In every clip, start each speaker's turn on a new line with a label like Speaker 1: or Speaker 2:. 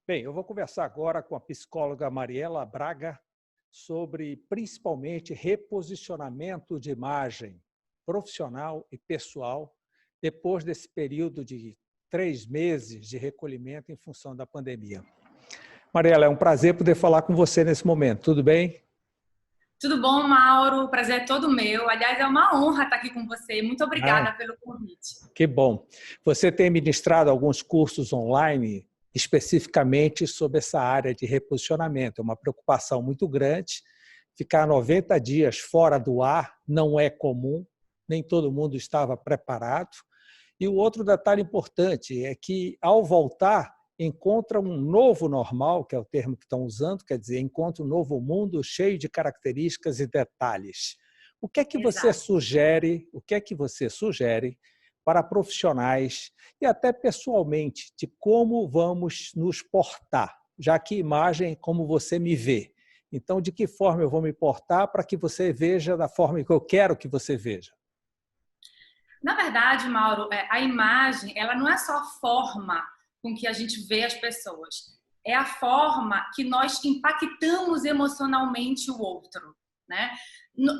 Speaker 1: Bem, eu vou conversar agora com a psicóloga Mariela Braga sobre, principalmente, reposicionamento de imagem profissional e pessoal depois desse período de 3 meses de recolhimento em função da pandemia. Mariela, é um prazer poder falar com você nesse momento. Tudo bem?
Speaker 2: Tudo bom, Mauro? O prazer é todo meu. Aliás, é uma honra estar aqui com você. Muito obrigada pelo convite.
Speaker 1: Que bom. Você tem ministrado alguns cursos online especificamente sobre essa área de reposicionamento. É uma preocupação muito grande. Ficar 90 dias fora do ar não é comum, nem todo mundo estava preparado. E o outro detalhe importante é que, ao voltar, encontra um novo normal, que é o termo que estão usando, quer dizer, encontra um novo mundo cheio de características e detalhes. O que é que você sugere, para profissionais e até pessoalmente de como vamos nos portar, já que imagem é como você me vê. Então, de que forma eu vou me portar para que você veja da forma que eu quero que você veja?
Speaker 2: Na verdade, Mauro, a imagem, ela não é só a forma com que a gente vê as pessoas. É a forma que nós impactamos emocionalmente o outro, né?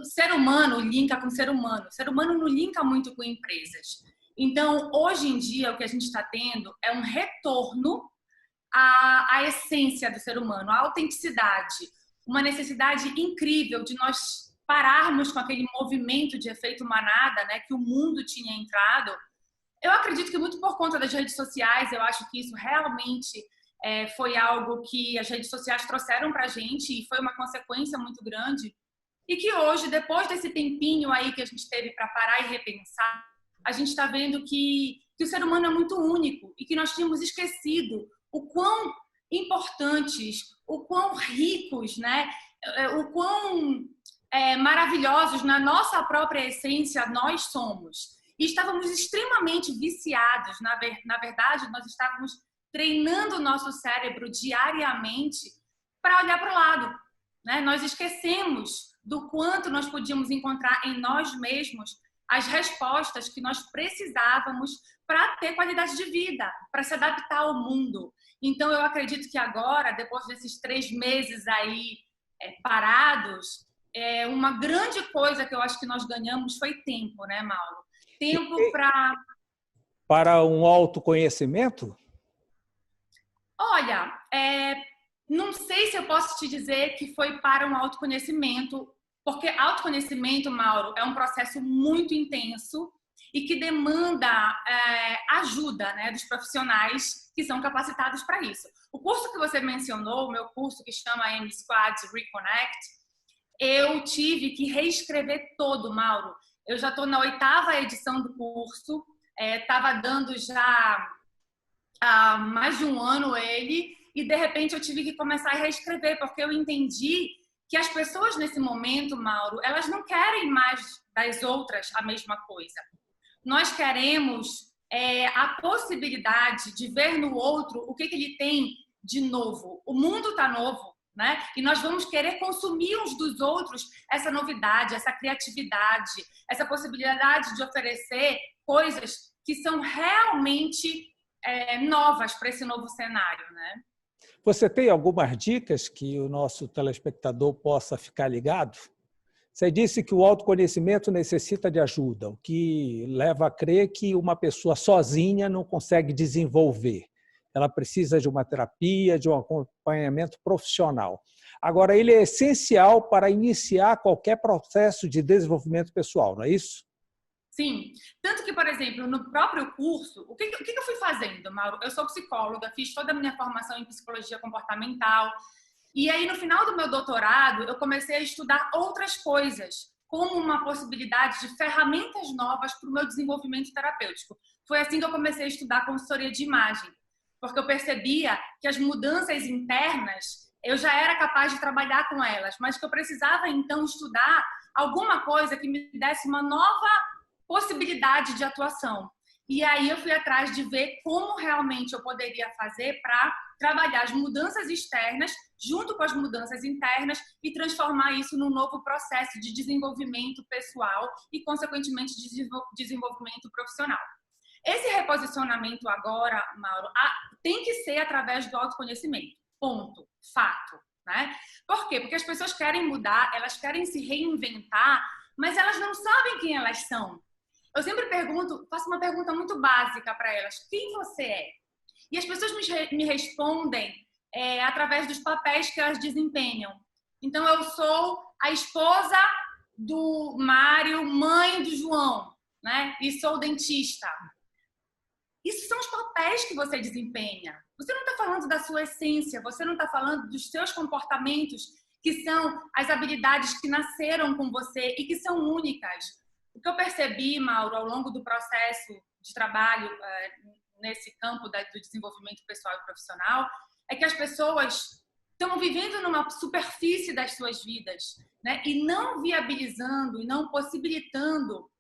Speaker 2: Ser humano linka com ser humano. Ser humano não linka muito com empresas. Então, hoje em dia, o que a gente está tendo é um retorno à essência do ser humano, à autenticidade. Uma necessidade incrível de nós pararmos com aquele movimento de efeito manada, né, que o mundo tinha entrado. Eu acredito que muito por conta das redes sociais, eu acho que isso realmente foi algo que as redes sociais trouxeram para a gente e foi uma consequência muito grande. E que hoje, depois desse tempinho aí que a gente teve para parar e repensar, a gente está vendo que o ser humano é muito único e que nós tínhamos esquecido o quão importantes, o quão ricos, né? O quão maravilhosos na nossa própria essência nós somos. E estávamos extremamente viciados. Na verdade, nós estávamos treinando o nosso cérebro diariamente para olhar para o lado, né? Nós esquecemos do quanto nós podíamos encontrar em nós mesmos as respostas que nós precisávamos para ter qualidade de vida, para se adaptar ao mundo. Então, eu acredito que agora, depois desses 3 meses aí parados, uma grande coisa que eu acho que nós ganhamos foi tempo, né, Mauro? Tempo
Speaker 1: para um autoconhecimento?
Speaker 2: Olha, não sei se eu posso te dizer que foi para um autoconhecimento, porque autoconhecimento, Mauro, é um processo muito intenso e que demanda ajuda, né, dos profissionais que são capacitados para isso. O curso que você mencionou, o meu curso que chama M-Squad Reconnect, eu tive que reescrever todo, Mauro. Eu já estou na 8ª edição do curso, estava dando já há mais de um ano ele, e de repente eu tive que começar a reescrever, porque eu entendi que as pessoas nesse momento, Mauro, elas não querem mais das outras a mesma coisa. Nós queremos a possibilidade de ver no outro o que ele tem de novo. O mundo está novo, né? E nós vamos querer consumir uns dos outros essa novidade, essa criatividade, essa possibilidade de oferecer coisas que são realmente novas para esse novo cenário, né?
Speaker 1: Você tem algumas dicas que o nosso telespectador possa ficar ligado? Você disse que o autoconhecimento necessita de ajuda, o que leva a crer que uma pessoa sozinha não consegue desenvolver. Ela precisa de uma terapia, de um acompanhamento profissional. Agora, ele é essencial para iniciar qualquer processo de desenvolvimento pessoal, não é isso?
Speaker 2: Sim. Tanto que, por exemplo, no próprio curso, o que eu fui fazendo, Mauro? Eu sou psicóloga, fiz toda a minha formação em psicologia comportamental. E aí, no final do meu doutorado, eu comecei a estudar outras coisas, como uma possibilidade de ferramentas novas para o meu desenvolvimento terapêutico. Foi assim que eu comecei a estudar consultoria de imagem, porque eu percebia que as mudanças internas, eu já era capaz de trabalhar com elas, mas que eu precisava, então, estudar alguma coisa que me desse uma nova possibilidade de atuação. E aí eu fui atrás de ver como realmente eu poderia fazer para trabalhar as mudanças externas junto com as mudanças internas e transformar isso num novo processo de desenvolvimento pessoal e, consequentemente, de desenvolvimento profissional. Esse reposicionamento agora, Mauro, tem que ser através do autoconhecimento. Ponto. Fato. Né? Por quê? Porque as pessoas querem mudar, elas querem se reinventar, mas elas não sabem quem elas são. Eu sempre faço uma pergunta muito básica para elas: quem você é? E as pessoas me respondem através dos papéis que elas desempenham. Então, eu sou a esposa do Mário, mãe do João, né? E sou dentista. Isso são os papéis que você desempenha. Você não está falando da sua essência, você não está falando dos seus comportamentos, que são as habilidades que nasceram com você e que são únicas. O que eu percebi, Mauro, ao longo do processo de trabalho nesse campo do desenvolvimento pessoal e profissional, é que as pessoas estão vivendo numa superfície das suas vidas, né? E não viabilizando e não possibilitando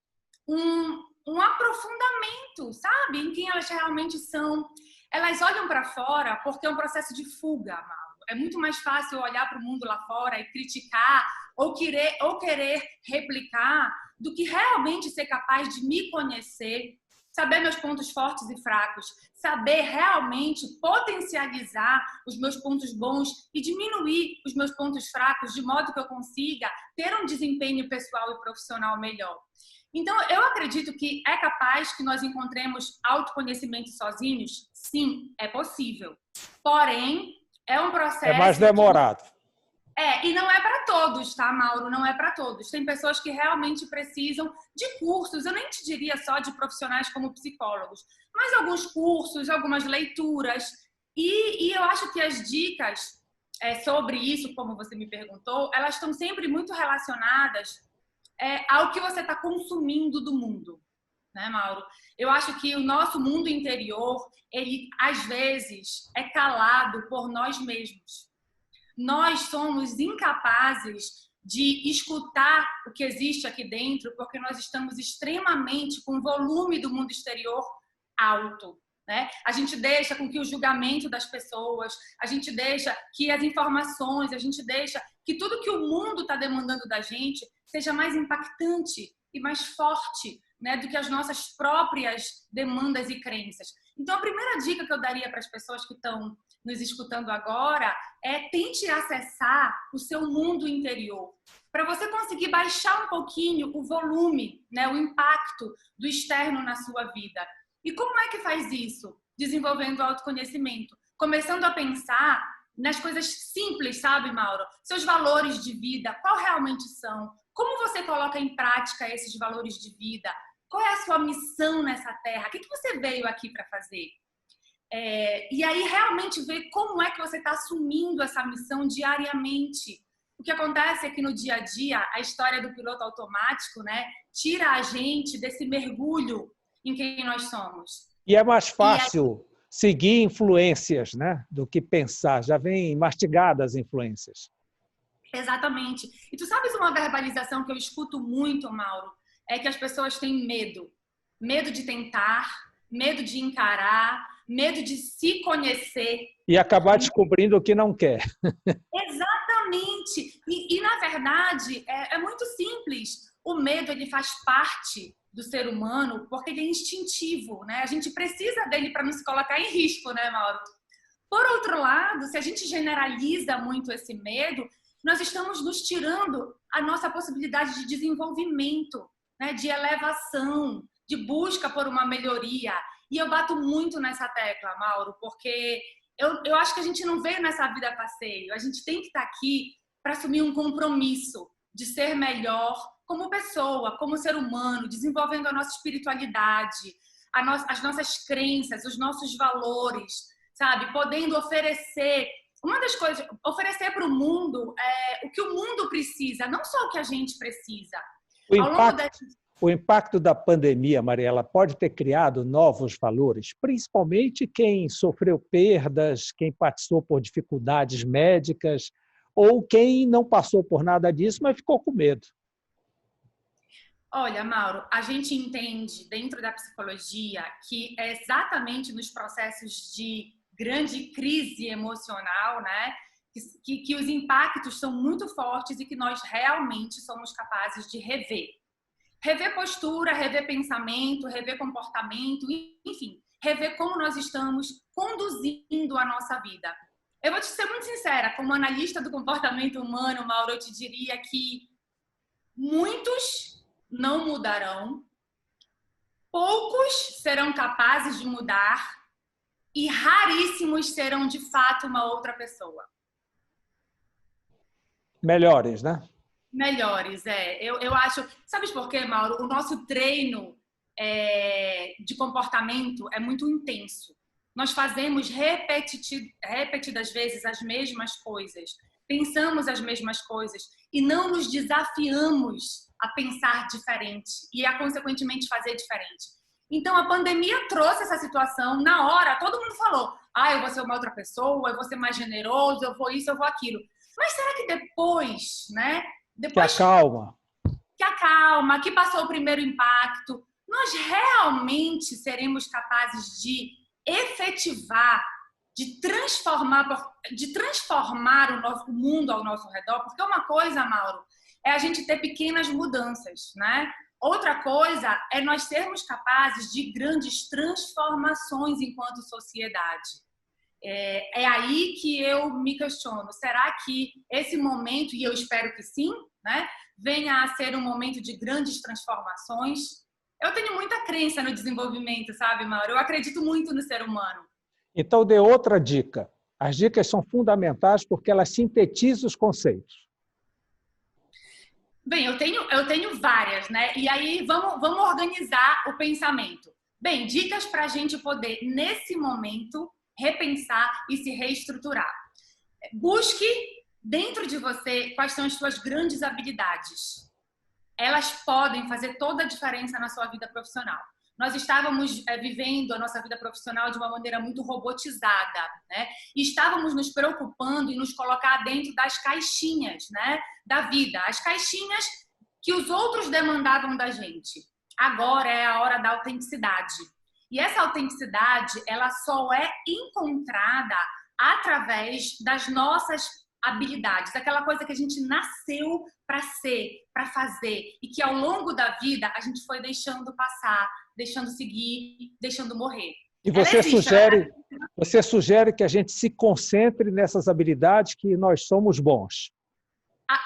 Speaker 2: um aprofundamento, sabe? Em quem elas realmente são. Elas olham para fora porque é um processo de fuga, Mauro. É muito mais fácil olhar para o mundo lá fora e criticar ou querer replicar do que realmente ser capaz de me conhecer, saber meus pontos fortes e fracos, saber realmente potencializar os meus pontos bons e diminuir os meus pontos fracos, de modo que eu consiga ter um desempenho pessoal e profissional melhor. Então, eu acredito que é capaz que nós encontremos autoconhecimento sozinhos? Sim, é possível. Porém, é um processo...
Speaker 1: É mais demorado.
Speaker 2: E não é para todos, tá, Mauro? Não é para todos. Tem pessoas que realmente precisam de cursos. Eu nem te diria só de profissionais como psicólogos, mas alguns cursos, algumas leituras. E eu acho que as dicas sobre isso, como você me perguntou, elas estão sempre muito relacionadas ao que você está consumindo do mundo, né, Mauro? Eu acho que o nosso mundo interior, ele, às vezes, é calado por nós mesmos. Nós somos incapazes de escutar o que existe aqui dentro porque nós estamos extremamente com o volume do mundo exterior alto, né? A gente deixa com que o julgamento das pessoas, a gente deixa que as informações, a gente deixa que tudo que o mundo está demandando da gente seja mais impactante e mais forte, né, do que as nossas próprias demandas e crenças. Então, a primeira dica que eu daria para as pessoas que estão nos escutando agora é tente acessar o seu mundo interior, para você conseguir baixar um pouquinho o volume, né, o impacto do externo na sua vida. E como é que faz isso? Desenvolvendo autoconhecimento, começando a pensar nas coisas simples, sabe, Mauro? Seus valores de vida, qual realmente são? Como você coloca em prática esses valores de vida? Qual é a sua missão nessa terra? O que você veio aqui para fazer? E aí realmente ver como é que você está assumindo essa missão diariamente. O que acontece é que no dia a dia, a história do piloto automático, né, tira a gente desse mergulho em quem nós somos.
Speaker 1: E é mais fácil seguir influências, né, do que pensar. Já vem mastigadas as influências.
Speaker 2: Exatamente. E tu sabes uma verbalização que eu escuto muito, Mauro? É que as pessoas têm medo. Medo de tentar, medo de encarar, medo de se conhecer.
Speaker 1: E acabar descobrindo o que não quer.
Speaker 2: Exatamente. E na verdade, é muito simples. O medo, ele faz parte do ser humano porque ele é instintivo, né? A gente precisa dele para não se colocar em risco, né, Mauro? Por outro lado, se a gente generaliza muito esse medo, nós estamos nos tirando a nossa possibilidade de desenvolvimento, né? De elevação, de busca por uma melhoria. E eu bato muito nessa tecla, Mauro, porque eu acho que a gente não veio nessa vida a passeio. A gente tem que estar aqui para assumir um compromisso de ser melhor como pessoa, como ser humano, desenvolvendo a nossa espiritualidade, as nossas crenças, os nossos valores, sabe? Podendo oferecer, uma das coisas, oferecer para o mundo o que o mundo precisa, não só o que a gente precisa.
Speaker 1: O impacto da pandemia, Mariela, pode ter criado novos valores, principalmente quem sofreu perdas, quem passou por dificuldades médicas ou quem não passou por nada disso, mas ficou com medo.
Speaker 2: Olha, Mauro, a gente entende dentro da psicologia que é exatamente nos processos de grande crise emocional, né, que os impactos são muito fortes e que nós realmente somos capazes de rever. Rever postura, rever pensamento, rever comportamento, enfim, rever como nós estamos conduzindo a nossa vida. Eu vou te ser muito sincera, como analista do comportamento humano, Mauro, eu te diria que muitos não mudarão, poucos serão capazes de mudar e raríssimos serão de fato uma outra pessoa.
Speaker 1: Melhores, né?
Speaker 2: Melhores, eu acho. Sabe por quê, Mauro? O nosso treino de comportamento é muito intenso. Nós fazemos repetidas vezes as mesmas coisas, pensamos as mesmas coisas e não nos desafiamos a pensar diferente e a, consequentemente, fazer diferente. Então, a pandemia trouxe essa situação. Na hora, todo mundo falou: eu vou ser uma outra pessoa, eu vou ser mais generoso, eu vou isso, eu vou aquilo. Mas será que depois, né? Depois que acalma, que passou o primeiro impacto, nós realmente seremos capazes de efetivar, de transformar o nosso mundo ao nosso redor? Porque uma coisa, Mauro, é a gente ter pequenas mudanças, né? Outra coisa é nós sermos capazes de grandes transformações enquanto sociedade. É aí que eu me questiono. Será que esse momento, e eu espero que sim, né, venha a ser um momento de grandes transformações? Eu tenho muita crença no desenvolvimento, sabe, Mauro? Eu acredito muito no ser humano.
Speaker 1: Então, dê outra dica. As dicas são fundamentais porque elas sintetizam os conceitos.
Speaker 2: Bem, eu tenho várias, né? E aí vamos organizar o pensamento. Bem, dicas para a gente poder, nesse momento, repensar e se reestruturar. Busque dentro de você quais são as suas grandes habilidades. Elas podem fazer toda a diferença na sua vida profissional. Nós estávamos vivendo a nossa vida profissional de uma maneira muito robotizada, né? E estávamos nos preocupando em nos colocar dentro das caixinhas, né, da vida, as caixinhas que os outros demandavam da gente. Agora é a hora da autenticidade. E essa autenticidade, ela só é encontrada através das nossas habilidades, aquela coisa que a gente nasceu para ser, para fazer, e que ao longo da vida a gente foi deixando passar, deixando seguir, deixando morrer.
Speaker 1: E você sugere que a gente se concentre nessas habilidades que nós somos bons.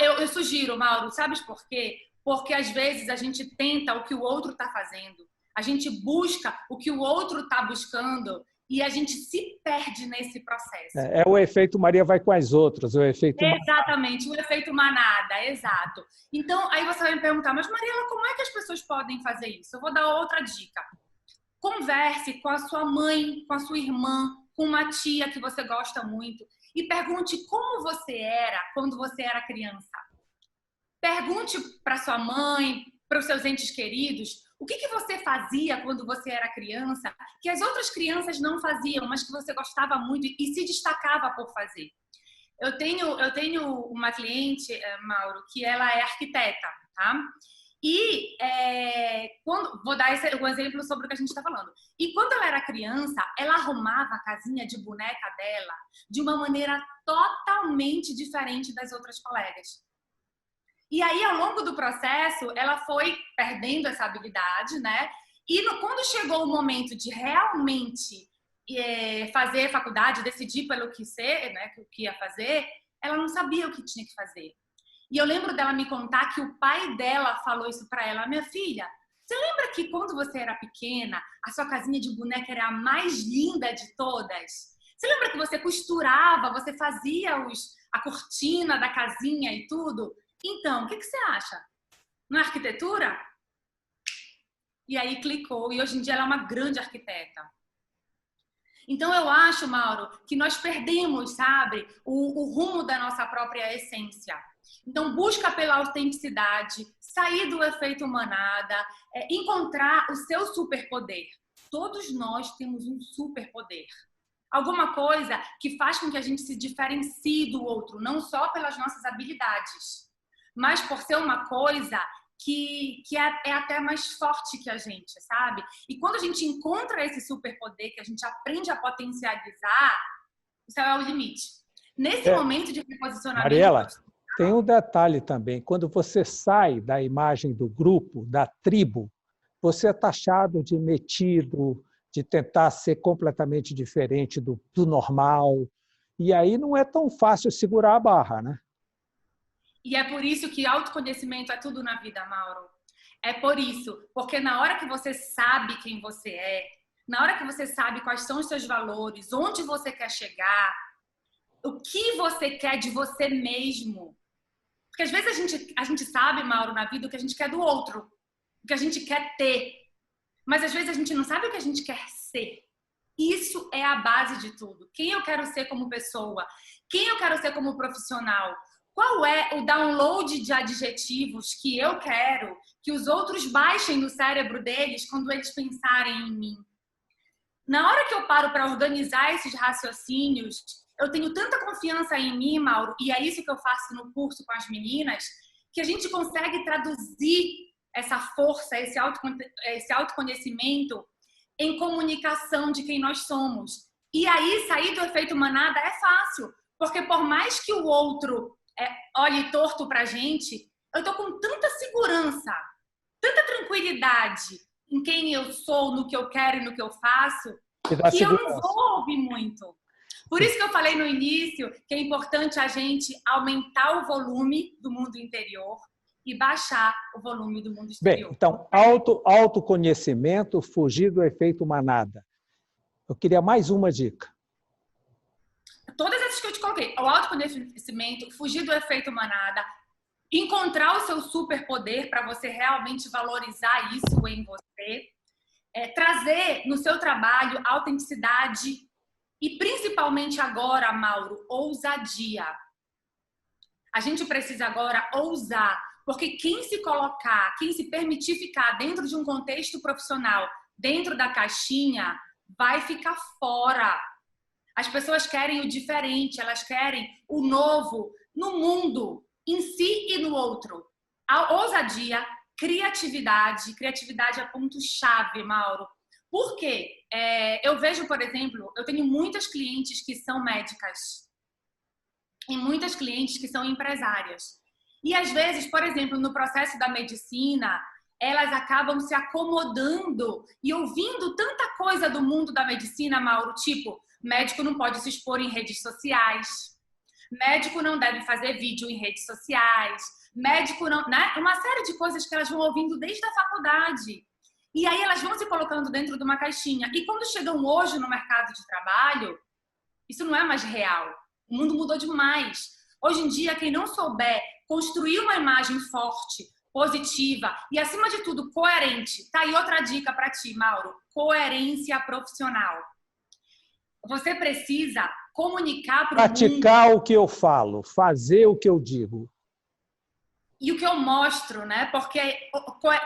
Speaker 2: Eu sugiro, Mauro, sabes por quê? Porque às vezes a gente tenta o que o outro está fazendo, a gente busca o que o outro está buscando e a gente se perde nesse processo.
Speaker 1: É o efeito Maria vai com as outras, o efeito
Speaker 2: Exatamente, o efeito manada, exato. Então, aí você vai me perguntar, mas Mariela, como é que as pessoas podem fazer isso? Eu vou dar outra dica. Converse com a sua mãe, com a sua irmã, com uma tia que você gosta muito e pergunte como você era quando você era criança. Pergunte para sua mãe, para os seus entes queridos, o que você fazia quando você era criança, que as outras crianças não faziam, mas que você gostava muito e se destacava por fazer. Eu tenho uma cliente, Mauro, que ela é arquiteta, tá? E vou dar um exemplo sobre o que a gente está falando. E quando ela era criança, ela arrumava a casinha de boneca dela de uma maneira totalmente diferente das outras colegas. E aí, ao longo do processo, ela foi perdendo essa habilidade, né? E quando chegou o momento de realmente fazer faculdade, decidir pelo que ser, né, o que ia fazer, ela não sabia o que tinha que fazer. E eu lembro dela me contar que o pai dela falou isso para ela: minha filha, você lembra que quando você era pequena, a sua casinha de boneca era a mais linda de todas? Você lembra que você costurava, você fazia a cortina da casinha e tudo? Então, o que você acha? Não é arquitetura? E aí clicou, e hoje em dia ela é uma grande arquiteta. Então, eu acho, Mauro, que nós perdemos, sabe, o rumo da nossa própria essência. Então, busca pela autenticidade, sair do efeito manada, encontrar o seu superpoder. Todos nós temos um superpoder. Alguma coisa que faz com que a gente se diferencie do outro, não só pelas nossas habilidades, mas por ser uma coisa que é até mais forte que a gente, sabe? E quando a gente encontra esse superpoder, que a gente aprende a potencializar, o céu é o limite. Nesse momento de reposicionamento...
Speaker 1: Mariela, Tem um detalhe também, quando você sai da imagem do grupo, da tribo, você é taxado de metido, de tentar ser completamente diferente do normal, e aí não é tão fácil segurar a barra, né?
Speaker 2: E é por isso que autoconhecimento é tudo na vida, Mauro. É por isso, porque na hora que você sabe quem você é, na hora que você sabe quais são os seus valores, onde você quer chegar, o que você quer de você mesmo. Porque às vezes a gente sabe, Mauro, na vida o que a gente quer do outro, o que a gente quer ter. Mas às vezes a gente não sabe o que a gente quer ser. Isso é a base de tudo. Quem eu quero ser como pessoa? Quem eu quero ser como profissional? Qual é o download de adjetivos que eu quero que os outros baixem no cérebro deles quando eles pensarem em mim? Na hora que eu paro para organizar esses raciocínios, eu tenho tanta confiança em mim, Mauro, e é isso que eu faço no curso com as meninas, que a gente consegue traduzir essa força, esse autoconhecimento em comunicação de quem nós somos. E aí, sair do efeito manada é fácil, porque por mais que o outro olhe torto pra gente, eu tô com tanta segurança, tanta tranquilidade em quem eu sou, no que eu quero e no que eu faço, que eu não vou ouvir muito. Por isso que eu falei no início que é importante a gente aumentar o volume do mundo interior e baixar o volume do mundo exterior.
Speaker 1: Bem, então, autoconhecimento, fugir do efeito manada. Eu queria mais uma dica.
Speaker 2: Todas essas que eu te coloquei. O autoconhecimento, fugir do efeito manada, encontrar o seu superpoder para você realmente valorizar isso em você, trazer no seu trabalho autenticidade e principalmente agora, Mauro, ousadia. A gente precisa agora ousar, porque quem se colocar, quem se permitir ficar dentro de um contexto profissional, dentro da caixinha, vai ficar fora. As pessoas querem o diferente, elas querem o novo no mundo, em si e no outro. A ousadia, criatividade é ponto-chave, Mauro. Por quê? Eu vejo, por exemplo, eu tenho muitas clientes que são médicas e muitas clientes que são empresárias. E às vezes, por exemplo, no processo da medicina, elas acabam se acomodando e ouvindo tanta coisa do mundo da medicina, Mauro, tipo, médico não pode se expor em redes sociais, médico não deve fazer vídeo em redes sociais, médico não, né? Uma série de coisas que elas vão ouvindo desde a faculdade. E aí elas vão se colocando dentro de uma caixinha. E quando chegam hoje no mercado de trabalho, isso não é mais real. O mundo mudou demais. Hoje em dia, quem não souber construir uma imagem forte, positiva e, acima de tudo, coerente. Tá aí outra dica para ti, Mauro. Coerência profissional. Você precisa comunicar para o mundo.
Speaker 1: Praticar o que eu falo, fazer o que eu digo.
Speaker 2: E o que eu mostro, né? Porque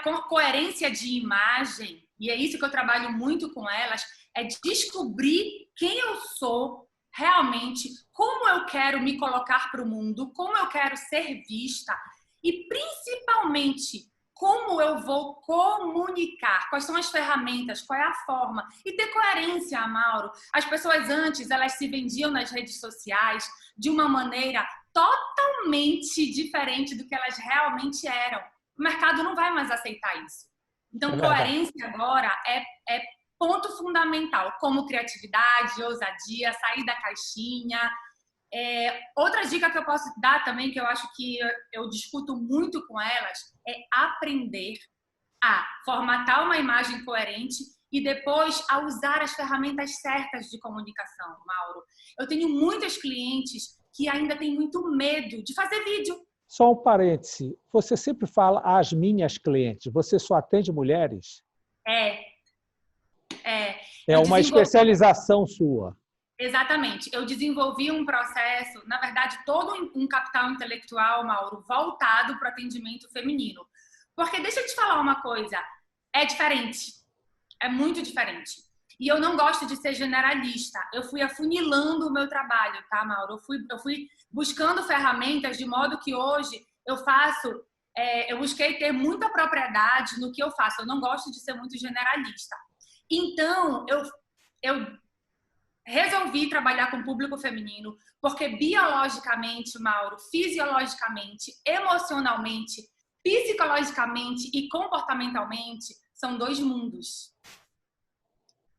Speaker 2: com coerência de imagem, e é isso que eu trabalho muito com elas, é descobrir quem eu sou realmente, como eu quero me colocar para o mundo, como eu quero ser vista e, principalmente, como eu vou comunicar, quais são as ferramentas, qual é a forma. E ter coerência, Mauro. As pessoas antes, elas se vendiam nas redes sociais de uma maneira totalmente diferente do que elas realmente eram. O mercado não vai mais aceitar isso. Então, coerência agora é ponto fundamental, como criatividade, ousadia, sair da caixinha. Outra dica que eu posso dar também, que eu acho que eu discuto muito com elas, é aprender a formatar uma imagem coerente e depois a usar as ferramentas certas de comunicação, Mauro. Eu tenho muitas clientes que ainda têm muito medo de fazer vídeo.
Speaker 1: Só um parêntese. Você sempre fala às minhas clientes. Você só atende mulheres? É uma especialização sua.
Speaker 2: Exatamente. Eu desenvolvi um processo, na verdade, todo um capital intelectual, Mauro, voltado para o atendimento feminino. Porque deixa eu te falar uma coisa, é diferente. É muito diferente. E eu não gosto de ser generalista. Eu fui afunilando o meu trabalho, tá, Mauro? Eu fui buscando ferramentas de modo que hoje eu faço... eu busquei ter muita propriedade no que eu faço. Eu não gosto de ser muito generalista. Então, eu resolvi trabalhar com o público feminino porque biologicamente, Mauro, fisiologicamente, emocionalmente, psicologicamente e comportamentalmente são dois mundos.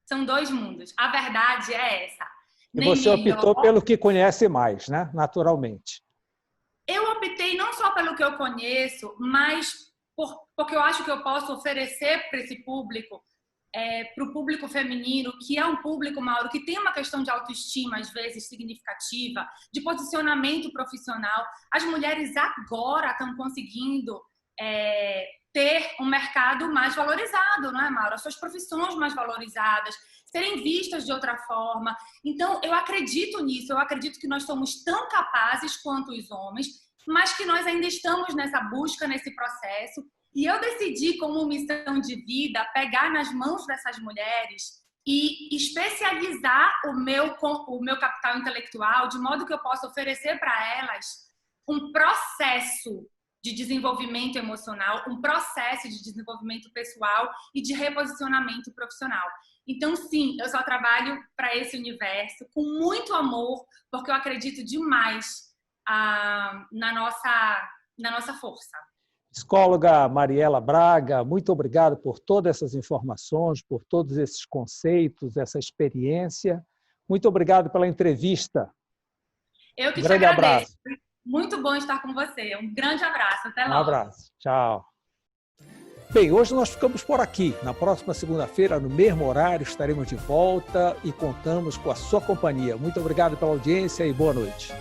Speaker 2: São dois mundos. A verdade é essa.
Speaker 1: E você optou pelo que conhece mais, né? Naturalmente.
Speaker 2: Eu optei não só pelo que eu conheço, mas porque eu acho que eu posso oferecer para esse público, para o público feminino, que é um público, Mauro, que tem uma questão de autoestima, às vezes, significativa, de posicionamento profissional. As mulheres agora estão conseguindo ter um mercado mais valorizado, não é, Mauro? As suas profissões mais valorizadas, serem vistas de outra forma. Então, eu acredito nisso, eu acredito que nós somos tão capazes quanto os homens, mas que nós ainda estamos nessa busca, nesse processo. E eu decidi, como missão de vida, pegar nas mãos dessas mulheres e especializar o meu capital intelectual, de modo que eu possa oferecer para elas um processo de desenvolvimento emocional, um processo de desenvolvimento pessoal e de reposicionamento profissional. Então, sim, eu só trabalho para esse universo com muito amor, porque eu acredito demais na nossa força.
Speaker 1: Psicóloga Mariela Braga, muito obrigado por todas essas informações, por todos esses conceitos, essa experiência. Muito obrigado pela entrevista.
Speaker 2: Eu que te agradeço. Abraço. Muito bom estar com você. Um grande abraço. Até logo.
Speaker 1: Um abraço. Tchau. Bem, hoje nós ficamos por aqui. Na próxima segunda-feira, no mesmo horário, estaremos de volta e contamos com a sua companhia. Muito obrigado pela audiência e boa noite.